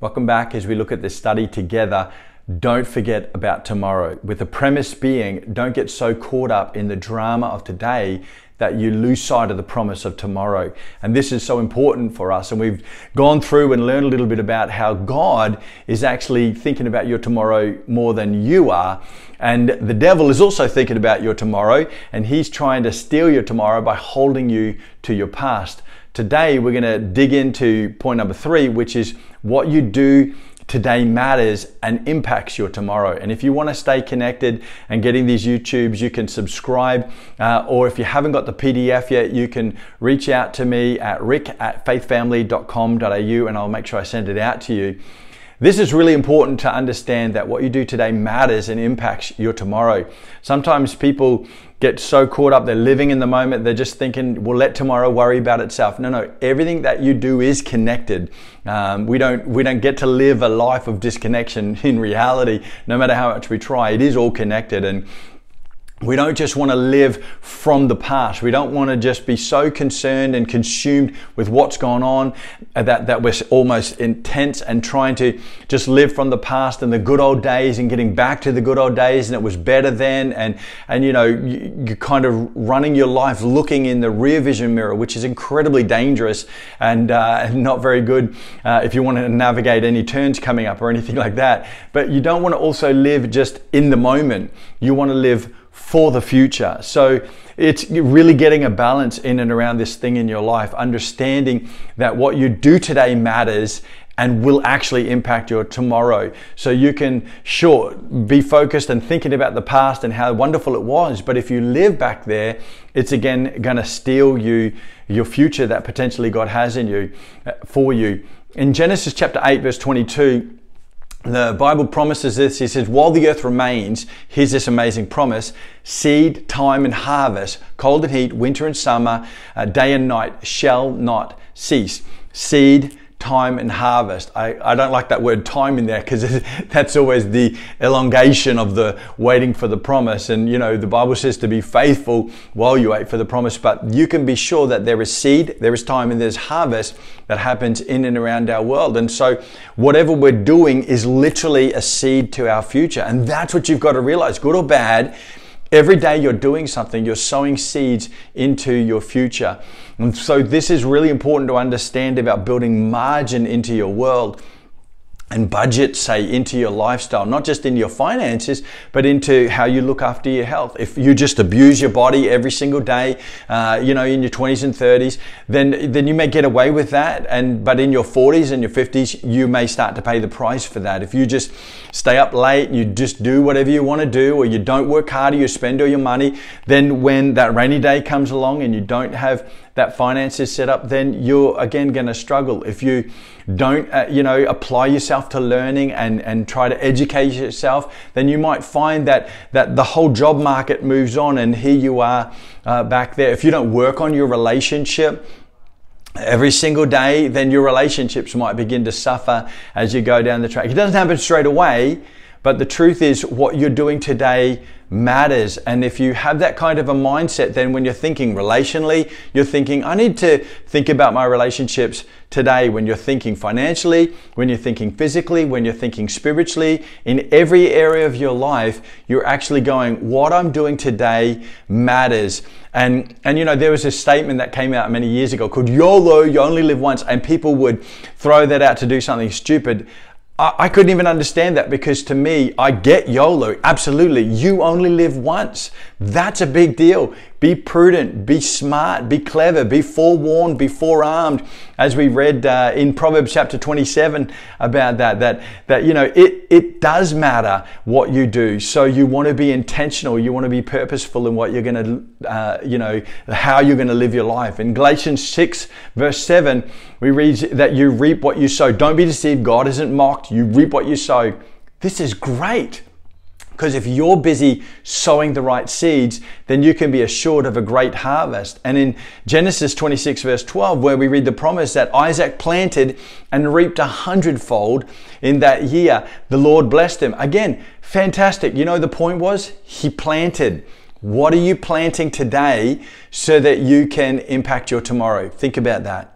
Welcome back as we look at this study together. Don't forget about tomorrow, with the premise being don't get so caught up in the drama of today that you lose sight of the promise of tomorrow. And this is so important for us. And we've gone through and learned a little bit about how God is actually thinking about your tomorrow more than you are. And the devil is also thinking about your tomorrow, and he's trying to steal your tomorrow by holding you to your past. Today, we're going to dig into point number 3, which is what you do today matters and impacts your tomorrow. And if you want to stay connected and getting these YouTubes, you can subscribe, or if you haven't got the PDF yet, you can reach out to me at rick@faithfamily.com.au and I'll make sure I send it out to you. This is really important to understand, that what you do today matters and impacts your tomorrow. Sometimes people get so caught up, they're living in the moment, they're just thinking, well, let tomorrow worry about itself. No, everything that you do is connected. We don't get to live a life of disconnection in reality, no matter how much we try. It is all connected, and we don't just want to live from the past. We don't want to just be so concerned and consumed with what's gone on that we're almost intense and trying to just live from the past and the good old days and getting back to the good old days and it was better then. And you know, you're kind of running your life looking in the rear vision mirror, which is incredibly dangerous and not very good if you want to navigate any turns coming up or anything like that. But you don't want to also live just in the moment. You want to live for the future. So it's really getting a balance in and around this thing in your life, understanding that what you do today matters and will actually impact your tomorrow. So you can be focused and thinking about the past and how wonderful it was, but if you live back there, it's again going to steal your future that potentially God has in you for you. In Genesis chapter 8 verse 22, the Bible promises this. He says, while the earth remains, here's this amazing promise: seed, time and harvest, cold and heat, winter and summer, day and night shall not cease. Seed, time and harvest. I don't like that word time in there, because that's always the elongation of the waiting for the promise. And you know, the Bible says to be faithful while you wait for the promise, but you can be sure that there is seed, there is time, and there's harvest that happens in and around our world. And so whatever we're doing is literally a seed to our future. And that's what you've got to realize, good or bad. Every day you're doing something, you're sowing seeds into your future. And so this is really important to understand about building margin into your world and budget, say, into your lifestyle, not just in your finances, but into how you look after your health. If you just abuse your body every single day, you know, in your 20s and 30s, then you may get away with that. But in your 40s and your 50s, you may start to pay the price for that. If you just stay up late, you just do whatever you want to do, or you don't work hard, or you spend all your money, then when that rainy day comes along and you don't have that finances set up, then you're again going to struggle. If you don't apply yourself to learning and try to educate yourself, then you might find that the whole job market moves on, and here you are back there. If you don't work on your relationship every single day, then your relationships might begin to suffer as you go down the track. It doesn't happen straight away, but the truth is what you're doing today matters. And if you have that kind of a mindset, then when you're thinking relationally, you're thinking, I need to think about my relationships today. When you're thinking financially, when you're thinking physically, when you're thinking spiritually, in every area of your life, you're actually going, what I'm doing today matters. And you know, there was a statement that came out many years ago called YOLO, you only live once, and people would throw that out to do something stupid. I couldn't even understand that, because to me, I get YOLO. Absolutely. You only live once. That's a big deal. Be prudent, be smart, be clever, be forewarned, be forearmed. As we read in Proverbs chapter 27 about that you know, it does matter what you do. So you want to be intentional. You want to be purposeful in what you're going to, you know, how you're going to live your life. In Galatians 6 verse 7, we read that you reap what you sow. Don't be deceived. God isn't mocked. You reap what you sow. This is great. Because if you're busy sowing the right seeds, then you can be assured of a great harvest. And in Genesis 26 verse 12, where we read the promise that Isaac planted and reaped 100-fold in that year, the Lord blessed him. Again, fantastic. You know, the point was he planted. What are you planting today so that you can impact your tomorrow? Think about that.